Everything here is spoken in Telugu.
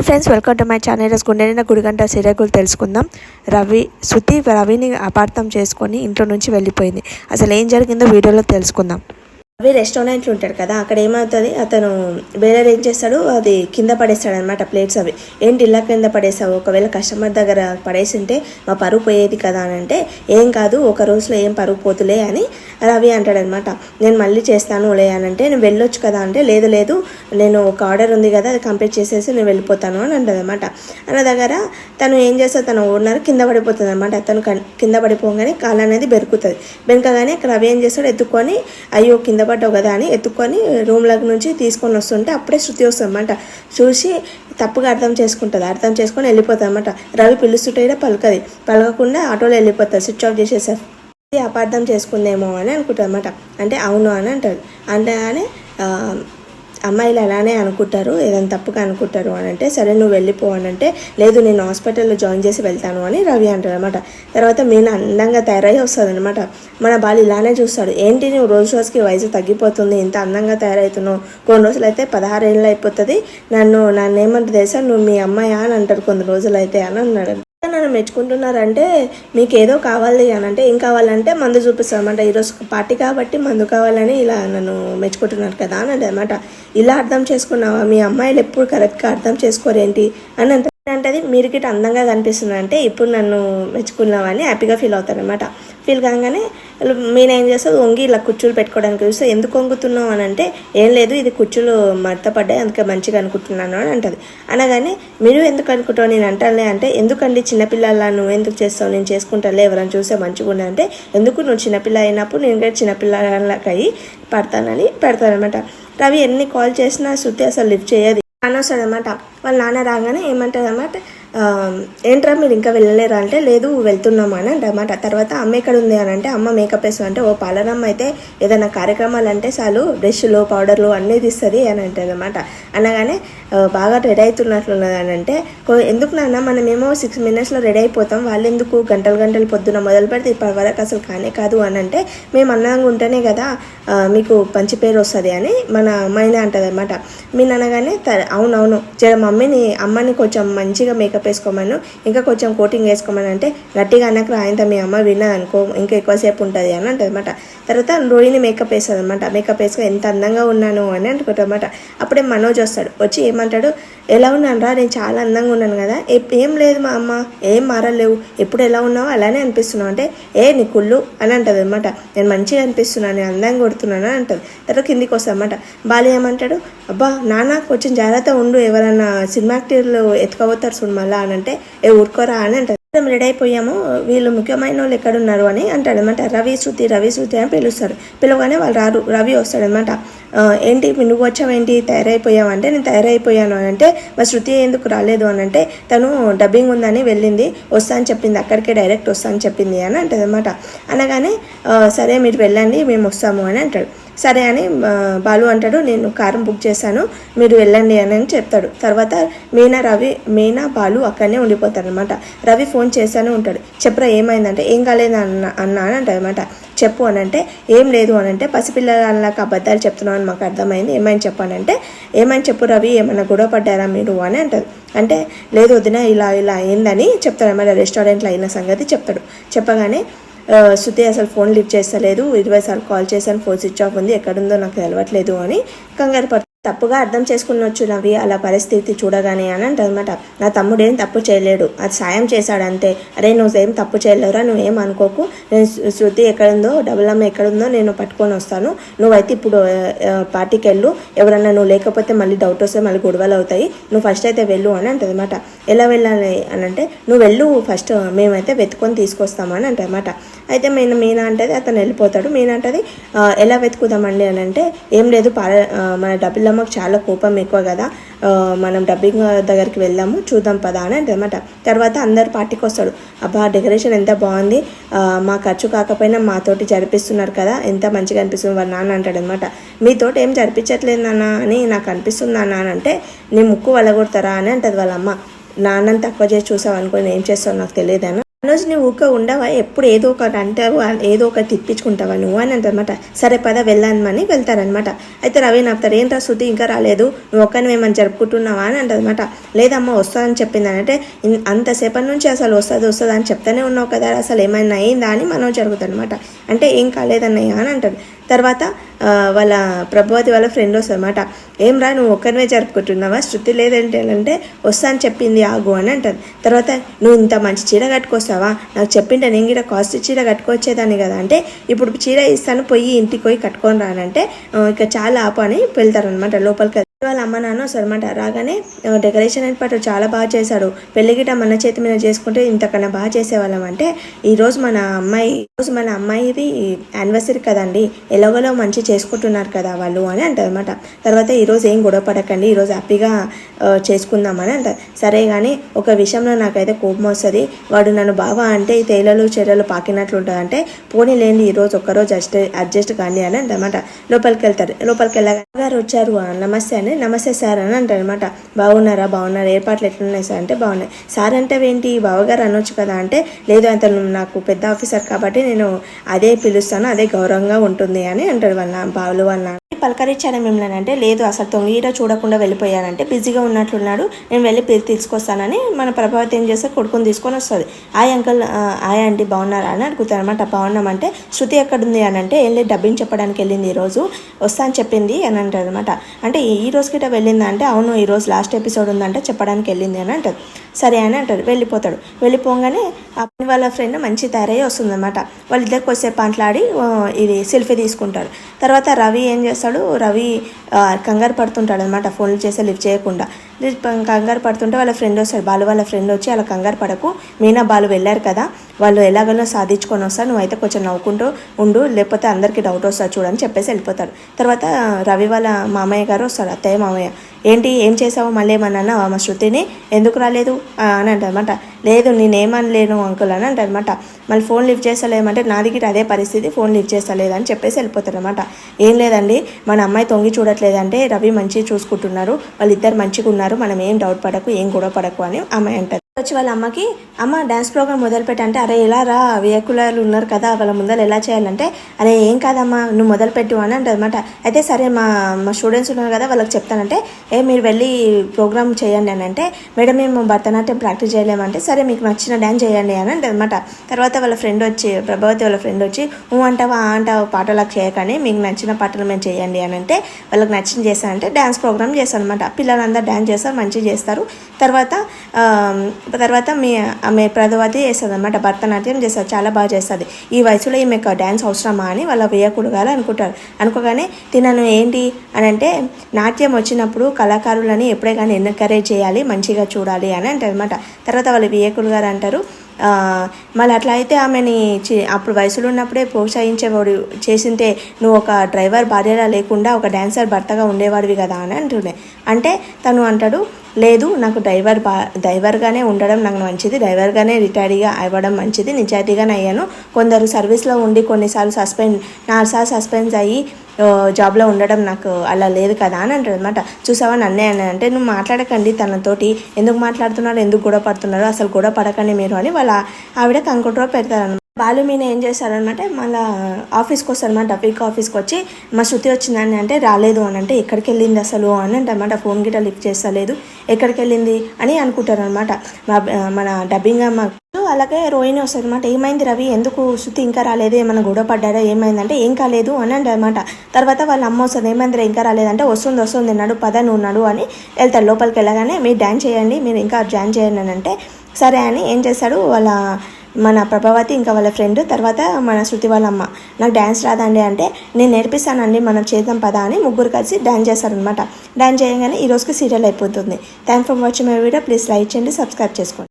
Friends, welcome to my channel. ఈరోజు గుండెనిండా గుడిగంట సీరియల్ తెలుసుకుందాం. శృతి రవిని అపార్థం చేసుకొని ఇంట్లో నుంచి వెళ్ళిపోయింది. అసలు ఏం జరిగిందో వీడియోలో తెలుసుకుందాం. రవి రెస్టారెంట్లో ఉంటాడు కదా, అక్కడ ఏమవుతుంది, అతను వేరే ఏం చేస్తాడు, అది కింద పడేస్తాడు అనమాట ప్లేట్స్. అవి ఏంటి ఇలా కింద పడేసావు, ఒకవేళ కస్టమర్ దగ్గర పడేసి ఉంటే మా పరువు పోయేది కదా అని అంటే, ఏం కాదు ఒక రోజులో ఏం పరువు పోతులే అని రవి అంటాడనమాట. నేను మళ్ళీ చేస్తాను లే అని అంటే, నేను వెళ్ళొచ్చు కదా అంటే, లేదు లేదు నేను ఒక ఆర్డర్ ఉంది కదా అది కంప్లీట్ చేసేసి నేను వెళ్ళిపోతాను అని అంటది అనమాట. అన్న దగ్గర తను ఏం చేస్తాడు, తన ఓనర్ కింద పడిపోతుంది అనమాట. తను కింద పడిపోగానే కాలు అనేది బెరుకుతుంది. బెనకగానే రవి ఏం చేస్తాడు, ఎత్తుకొని అయ్యో కింద పడ్డావు కదా అని ఎత్తుకొని రూమ్లోకి నుంచి తీసుకొని వస్తుంటే అప్పుడే శృతి వస్తుంది అనమాట. చూసి తప్పుగా అర్థం చేసుకొని వెళ్ళిపోతుంది అనమాట. రవి పిలుస్తుంటే పలకకుండా ఆటోలో వెళ్ళిపోతారు, స్విచ్ ఆఫ్ చేసేసారు. అపార్థం చేసుకుందేమో అని అనుకుంటారు అనమాట. అంటే అవును అని అంటారు. అంటే అని అమ్మాయిలు అలానే అనుకుంటారు, ఏదైనా తప్పుగా అనుకుంటారు అని అంటే, సరే నువ్వు వెళ్ళిపో అని అంటే, లేదు నేను హాస్పిటల్లో జాయిన్ చేసి వెళ్తాను అని రవి అంటాడు అనమాట. తర్వాత మీనా అందంగా తయారయ్యి వస్తుంది అనమాట. మన బాలు ఇలానే చూస్తాడు, ఏంటి నువ్వు రోజుకి వయసు తగ్గిపోతుంది, ఇంత అందంగా తయారవుతున్నావు, కొన్ని రోజులు అయితే 16 ఏళ్ళు అయిపోతుంది, నన్ను ఏమంటే తెలుసా, నువ్వు మీ అమ్మాయి అని అంటారు కొన్ని రోజులు అయితే అని అన్నాడు. నన్ను మెచ్చుకుంటున్నారంటే మీకు ఏదో కావాలి అని అంటే, ఏం కావాలంటే మందు చూపిస్తామన్నమాట. ఈరోజు పార్టీ కాబట్టి మందు కావాలని ఇలా నన్ను మెచ్చుకుంటున్నారు కదా అని అనమాట. ఇలా అర్థం చేసుకున్నావా, మీ అమ్మాయిలు ఎప్పుడు కరెక్ట్గా అర్థం చేసుకోరేంటి అని అంటది. మీరు గిట్ట అందంగా కనిపిస్తుంది అంటే ఇప్పుడు నన్ను మెచ్చుకున్నావని హ్యాపీగా ఫీల్ అవుతారనమాట. ఫీల్ కాగానే మీన ఏం చేస్తుంది, వంగి ఇలా కుర్చీలు పెట్టుకోవడానికి చూస్తే, ఎందుకు వంగుతున్నావు అని అంటే, ఏం లేదు ఇది కుర్చీలు మడత పడ్డాయి అందుకే మంచిగా అనుకుంటున్నాను అని అంటది. అనగానే మీరు ఎందుకు అనుకుంటావు, నేను అంటానులే అంటే, ఎందుకండి చిన్నపిల్లల నువ్వు ఎందుకు చేస్తావు, నేను చేసుకుంటానులే ఎవరైనా చూస్తే మంచిగా అంటే, ఎందుకు నువ్వు చిన్నపిల్ల అయినప్పుడు నేను కూడా చిన్నపిల్లలకి అయ్యి పడతానని పెడతానమాట. రవి ఎన్ని కాల్ చేసినా శృతి అసలు లిఫ్ట్ చేయదు. నాన్న వస్తాడనమాట. వాళ్ళ నాన్న రాగానే ఏమంటారు అన్నమాట, ఏంట్రా మీరు ఇంకా వెళ్ళలేరా అంటే, లేదు వెళ్తున్నామా అని అంటమాట. తర్వాత అమ్మ ఎక్కడ ఉంది అని అంటే, అమ్మ మేకప్ వేసు అంటే, ఓ పాలరమ్మ అయితే ఏదైనా కార్యక్రమాలు అంటే చాలు బ్రష్లు పౌడర్లు అన్నీ తీస్తుంది అని అంటుంది అనమాట. అనగానే బాగా రెడీ అవుతున్నట్లున్నది అని అంటే, ఎందుకు నాన్న మనమేమో 6 minutesలో రెడీ అయిపోతాం, వాళ్ళు ఎందుకు గంటలు పొద్దున మొదలు పెడితే ఇప్పటి వరకు అసలు కానే కాదు అని అంటే, మేము అందంగా ఉంటేనే కదా మీకు మంచి పేరు వస్తుంది అని మన అమ్మాయినే అంటుంది అనమాట. మీరు అనగానే అవునవును జర అమ్మని కొంచెం మంచిగా మేకప్ వేసుకోమను, ఇంకా కొంచెం కోటింగ్ వేసుకోమని అంటే, గట్టిగా అన్నకు రాయంత మీ అమ్మ విన్నది అనుకో ఇంకా ఎక్కువసేపు ఉంటుంది అని అంటుంది అనమాట. తర్వాత రోహిణి మేకప్ వేస్తుంది అనమాట. మేకప్ వేసుకొని ఎంత అందంగా ఉన్నాను అని అనుకుంటా అనమాట. అప్పుడే మనోజ్ వస్తాడు. వచ్చి ఏమంటాడు, ఎలా ఉన్నాను రా, నేను చాలా అందంగా ఉన్నాను కదా. ఏం లేదు మా అమ్మ, ఏం మారలేవు, ఎప్పుడు ఎలా ఉన్నావో అలానే అనిపిస్తున్నావు అంటే, నీ కుళ్ళు అని అంటుంది అనమాట. నేను మంచిగా అనిపిస్తున్నాను, నేను అందంగా కొడుతున్నాను అని అంటుంది. తర్వాత కిందికి వస్తాను అనమాట. బాలు ఏమంటాడు, అబ్బా నాన్న కొంచెం జాగ్రత్త ఉండు, ఎవరన్నా సినిమా యాక్టర్లు ఎత్తుకోబోతారు చూడు మళ్ళా అని అంటే, ఊరుకోరా అని అంటారు. రెడీ అయిపోయాము, వీళ్ళు ముఖ్యమైన వాళ్ళు ఎక్కడున్నారు అని అంటాడనమాట. రవి శృతి అని పిలుస్తారు. పిలవగానే వాళ్ళు రారు. రవి వస్తాడనమాట. ఏంటి నువ్వు వచ్చావేంటి, తయారైపోయావు అంటే, నేను తయారైపోయాను అని అంటే, మా శృతి ఎందుకు రాలేదు అని అంటే, తను డబ్బింగ్ ఉందని వెళ్ళింది, వస్తా అని చెప్పింది, అక్కడికే డైరెక్ట్ వస్తా అని చెప్పింది అని అంటది అనమాట. అనగానే సరే మీరు వెళ్ళండి మేము వస్తాము అని అంటాడు. సరే అని బాలు అంటాడు, నేను కారు బుక్ చేశాను మీరు వెళ్ళండి అని చెప్తాడు. తర్వాత మీనా బాలు అక్కడనే ఉండిపోతారు అనమాట. రవి ఫోన్ చేస్తూనే ఉంటాడు. చెప్పరా ఏమైందంటే, ఏం కాలేదు అన్న అని అంటాడు అనమాట. చెప్పు అని అంటే, ఏం లేదు అని అంటే, పసిపిల్లలకు అబద్ధాలు చెప్తున్నావు అని మాకు అర్థమైంది, ఏమైనా చెప్పానంటే, ఏమైనా చెప్పు రవి, ఏమైనా గొడవ పడ్డారా మీరు అని అంటారు. అంటే లేదు వదిన ఇలా అయిందని చెప్తాడు అనమాట. రెస్టారెంట్లో అయిన సంగతి చెప్తాడు. చెప్పగానే శృతి అసలు ఫోన్ లిఫ్ట్ చేస్తలేదు, 20 సార్లు కాల్ చేశాను, ఫోన్ స్విచ్ ఆఫ్ ఉంది, ఎక్కడుందో నాకు తెలవట్లేదు అని కంగారు పడుతుంది. తప్పుగా అర్థం చేసుకున్నొచ్చు రవి అలా పరిస్థితి చూడగానే అని అంటదన్నమాట. నా తమ్ముడు ఏం తప్పు చేయలేడు, అది సాయం చేశాడు అంతే. అరే నువ్వేం తప్పు చేయలేవురా, నువ్వేం అనుకోకు, నేను శృతి ఎక్కడుందో డబులమ్మ ఎక్కడుందో నేను పట్టుకొని వస్తాను, నువ్వైతే ఇప్పుడు పార్టీకి వెళ్ళు, ఎవరన్నా నువ్వు లేకపోతే మళ్ళీ డౌట్ వస్తే మళ్ళీ గొడవలు అవుతాయి, నువ్వు ఫస్ట్ అయితే వెళ్ళు అని అంటదన్నమాట. ఎలా వెళ్ళాలి అని అంటే, నువ్వు వెళ్ళు ఫస్ట్, మేమైతే వెతుకొని తీసుకొస్తామని అంటదన్నమాట. అయితే మీనా అంటది, అతను వెళ్ళిపోతాడు. మీనా అంటది, ఎలా వెతుకుదామండి అని అంటే, ఏం లేదు మన డబ్బుల మాకు చాలా కోపం ఎక్కువ కదా, మనం డబ్బింగ్ దగ్గరికి వెళ్దాము చూద్దాం పదా అని అంటదన్నమాట. తర్వాత అందరు పార్టీకి వస్తాడు. అబ్బా డెకరేషన్ ఎంత బాగుంది, మా ఖర్చు కాకపోయినా మాతోటి జరిపిస్తున్నారు కదా, ఎంత మంచిగా అనిపిస్తుంది వాళ్ళ నాన్న అంటాడనమాట. మీతోటి ఏం జరిపించట్లేదు నాన్న అని నాకు అనిపిస్తుంది నాన్న అని అంటే, నీ ముక్కు వలగొడతారా అని అంటది వాళ్ళ అమ్మ. నాన్నని తక్కువ చేసి చూసావు అనుకో ఏం చేస్తావు నాకు తెలియదు అని రోజు నువ్వు ఊక ఉండవా, ఎప్పుడు ఏదో ఒకటి అంటావు, ఏదో ఒకటి తిప్పించుకుంటావా నువ్వు అని అంటారనమాట. సరే పద వెళ్ళామని వెళ్తారనమాట. అయితే రవి నాపుతారు, ఏంట్రా శృతి ఇంకా రాలేదు, నువ్వు ఒక్కని ఏమని జరుపుకుంటున్నావా అని అంటారనమాట. లేదమ్మా వస్తుందని చెప్పింది అంటే, అంతసేపటి నుంచి అసలు వస్తుంది అని చెప్తానే ఉన్నావు కదా, అసలు ఏమైనా అయిందా అని మనం జరుగుతుందనమాట. అంటే ఏం కాలేదన్నయ్య అని అంటారు. తర్వాత వాళ్ళ ప్రభావతి వాళ్ళ ఫ్రెండ్ వస్తారన్నమాట. ఏం రా నువ్వు ఒక్కరివే జరుపుకుంటున్నావా, శృతి లేదంటే అంటే వస్తా అని చెప్పింది ఆగు అని అంటారు. తర్వాత నువ్వు ఇంత మంచి చీర కట్టుకొస్తావా, నాకు చెప్పింటే నేను కూడా కాస్ట్ చీర కట్టుకొచ్చేదాన్ని కదా అంటే, ఇప్పుడు చీర ఇస్తాను పోయి ఇంటికి పోయి కట్టుకొని రానంటే ఇక చాలా ఆపు అని వెళ్తారనమాట లోపలికి. వాళ్ళ అమ్మ నాన్న వస్తారనమాట. రాగానే డెకరేషన్ ఏర్పాటు చాలా బాగా చేశాడు, పెళ్లి గిట మన చేతి మీద చేసుకుంటే ఇంతకన్నా బాగా చేసేవాళ్ళం అంటే, ఈరోజు మన అమ్మాయిది యానివర్సరీ కదండి, ఎలాగోలో మంచి చేసుకుంటున్నారు కదా వాళ్ళు అని అంటారనమాట. తర్వాత ఈరోజు ఏం గొడవ పడకండి, ఈరోజు హ్యాపీగా చేసుకుందామని అంటారు. సరే కానీ ఒక విషయంలో నాకైతే కోపం వస్తుంది, వాడు నన్ను బాగా అంటే ఈ తేలలు చెరలు పాకినట్లు ఉంటుంది అంటే, పోనీ లేండి ఈరోజు ఒక్కరోజు అడ్జస్ట్ కానీ అని అంటారనమాట. లోపలికి వెళ్తారు. లోపలికి వెళ్ళగారు వచ్చారు, నమస్తే అని, నమస్తే సార్ అని అంటారు అనమాట. బాగున్నారా ఏర్పాట్లు ఎట్లున్నాయి సార్ అంటే, బాగున్నాయి సార్ అంటే ఏంటి బావగారు అనొచ్చు కదా అంటే, లేదు అతను నాకు పెద్ద ఆఫీసర్ కాబట్టి నేను అదే పిలుస్తాను, అదే గౌరవంగా ఉంటుంది అని అంటారు వాళ్ళ బావులు వాళ్ళ. పలకరించాను మిమ్మల్ని అంటే, లేదు అసలు తొంగిట చూడకుండా వెళ్ళిపోయానంటే బిజీగా ఉన్నట్లున్నాడు, నేను వెళ్ళి పేరు తీసుకొస్తానని మన ప్రభావతి ఏం చేస్తే కొడుకుని తీసుకొని వస్తుంది. ఆయ్ అంకుల్ ఆయ్ ఆంటీ బాగున్నారా అని అడుగుతారు అనమాట. బాగున్నామంటే శృతి ఎక్కడుంది అని అంటే, వెళ్ళి డబ్బింగ్ చెప్పడానికి వెళ్ళింది, ఈరోజు వస్తా అని చెప్పింది అని అంటారు అనమాట. అంటే ఈ రోజు గిట వెళ్ళిందా అంటే, అవును ఈరోజు లాస్ట్ ఎపిసోడ్ ఉందంటే చెప్పడానికి వెళ్ళింది అని అంటారు. సరే అని అంటారు. వెళ్ళిపోతాడు. వెళ్ళిపోగానే వాళ్ళ ఫ్రెండ్ మంచి తయారయ్యి వస్తుందన్నమాట. వాళ్ళిద్దరికి కొద్దిసేపు మాట్లాడి ఇది సెల్ఫీ తీసుకుంటారు. తర్వాత రవి ఏం చేస్తాడు, రవి కంగారు పడుతుంటాడు అనమాట, ఫోన్లు చేస్తే లిఫ్ట్ చేయకుండా. కంగారు పడుతుంటే వాళ్ళ ఫ్రెండ్ వస్తాడు, బాలు వాళ్ళ ఫ్రెండ్ వచ్చి, అలా కంగారు పడకు, మీనా బాలు వెళ్ళారు కదా, వాళ్ళు ఎలాగైనా సాధించుకొని వస్తారు, నువ్వైతే కొంచెం నవ్వుకుంటూ ఉండు, లేకపోతే అందరికీ డౌట్ వస్తుంది చూడని చెప్పేసి వెళ్ళిపోతాడు. తర్వాత రవి వాళ్ళ మామయ్య గారు వస్తాడు, అత్తయ్య మామయ్య, ఏంటి ఏం చేసావు, మళ్ళీ ఏమన్నా మా శృతిని ఎందుకు రాలేదు అని అంటారనమాట. లేదు నేనేమనలేను అంకుల్ అని అంటారనమాట. మళ్ళీ ఫోన్ లిఫ్ట్ చేస్తలేమంటే, నాది గిట్ట అదే పరిస్థితి, ఫోన్ లిఫ్ట్ చేస్తలేదు అని చెప్పేసి వెళ్ళిపోతారనమాట. ఏం లేదండి మన అమ్మాయి తొంగి చూడట్లేదంటే రవి మంచిగా చూసుకుంటున్నారు, వాళ్ళిద్దరు మంచిగా ఉన్నారు, మనం ఏం డౌట్ పడకు, ఏం గొడవ పడకు అని అమ్మాయి అంటారు. వచ్చి వాళ్ళ అమ్మకి, అమ్మ డ్యాన్స్ ప్రోగ్రామ్ మొదలుపెట్టంటే, అరే ఎలా రా వియకులాలు ఉన్నారు కదా వాళ్ళ ముందర ఎలా చేయాలంటే, అరే ఏం కాదమ్మా నువ్వు మొదలుపెట్టు అని అంటారనమాట. అయితే సరే మా స్టూడెంట్స్ ఉన్నారు కదా వాళ్ళకి చెప్తానంటే, మీరు వెళ్ళి ప్రోగ్రామ్ చేయండి అని అంటే, మేడం మేము భరతనాట్యం ప్రాక్టీస్ చేయలేమంటే, సరే మీకు నచ్చిన డ్యాన్స్ చేయండి అని అంటారనమాట. తర్వాత వాళ్ళ ఫ్రెండ్ వచ్చి, ప్రభావతి వాళ్ళ ఫ్రెండ్ వచ్చి, అంటావా పాటలకు చేయకని, మీకు నచ్చిన పాటలు మేము చేయండి అని అంటే, వాళ్ళకి నచ్చిన చేస్తానంటే డ్యాన్స్ ప్రోగ్రామ్ చేస్తాను అనమాట. పిల్లలందరూ డ్యాన్స్ చేస్తారు, మంచిగా చేస్తారు. తర్వాత ఆమె ప్రభావతి చేస్తుంది అనమాట, భరతనాట్యం చేస్తారు, చాలా బాగా చేస్తుంది. ఈ వయసులో ఈమె డ్యాన్స్ అవసరమా అని వాళ్ళ వేయకూడగాలి అనుకుంటారు. అనుకోగానే తినను ఏంటి అని అంటే, నాట్యం వచ్చినప్పుడు కళాకారులని ఎప్పుడే కానీ ఎన్కరేజ్ చేయాలి, మంచిగా చూడాలి అని అంటారు అనమాట. తర్వాత వాళ్ళ వియకుడు గారు అంటారు, మళ్ళీ అట్లా అయితే ఆమెని అప్పుడు వయసులో ఉన్నప్పుడే ప్రోత్సహించేవాడు చేసింటే నువ్వు ఒక డ్రైవర్ భార్యలా లేకుండా ఒక డాన్సర్ భర్తగా ఉండేవాడివి కదా అని అంటుండే. అంటే తను అంటాడు, లేదు నాకు డ్రైవర్గానే ఉండడం నాకు మంచిది, డ్రైవర్గానే రిటైర్డ్గా అవ్వడం మంచిది, నిజాయితీగానే అయ్యాను. కొందరు సర్వీస్లో ఉండి కొన్నిసార్లు 4 సార్లు సస్పెండ్ అయ్యి జాబ్లో ఉండడం నాకు అలా లేదు కదా అని అంటారు అనమాట. చూసావా నన్నే అని అంటే, నువ్వు మాట్లాడకండి తనతోటి, ఎందుకు మాట్లాడుతున్నారు, ఎందుకు గొడవ పడుతున్నారు, అసలు గొడవ పడకండి మీరు అని వాళ్ళ ఆవిడ కంకుట్రో పెడతారనమాట. బాలు మీన ఏం చేస్తారనమాట, మళ్ళీ ఆఫీస్కి వస్తారనమాట. ఆఫీస్కి వచ్చి మా శృతి వచ్చిందని అంటే, రాలేదు అని అంటే, ఎక్కడికి వెళ్ళింది అసలు అని అంటారనమాట. ఫోన్ గిట్ట లిఫ్ట్ చేస్తలేదు, ఎక్కడికి వెళ్ళింది అని అనుకుంటారు అనమాట మన డబ్బింగ్ అమ్మ. అలాగే రోహిణి వస్తుంది అనమాట. ఏమైంది రవి, ఎందుకు శృతి ఇంకా రాలేదు, ఏమైనా గొడవ పడ్డారా, ఏమైందంటే ఏం కాలేదు అని అంటారనమాట. తర్వాత వాళ్ళ అమ్మ వస్తుంది, ఏమైందిరా ఇంకా రాలేదంటే, వస్తుంది నడు పద నువ్వు నడు అని వెళ్తాడు. లోపలికి వెళ్ళగానే మీరు డ్యాన్స్ చేయండి, మీరు ఇంకా డ్యాన్స్ చేయండి అని అంటే, సరే అని ఏం చేస్తాడు మన ప్రభావతి ఇంకా వాళ్ళ ఫ్రెండ్, తర్వాత మన శృతి వాళ్ళ అమ్మ, నాకు డ్యాన్స్ రాదండి అంటే, నేను నేర్పిస్తానండి మనం చేద్దాం పదా అని ముగ్గురు కలిసి డ్యాన్స్ చేస్తారనమాట. డ్యాన్స్ చేయగానే ఈ రోజుకి సీరియల్ అయిపోతుంది. Thank for watching my video. Please like చేయండి, సబ్స్క్రైబ్ చేసుకోండి.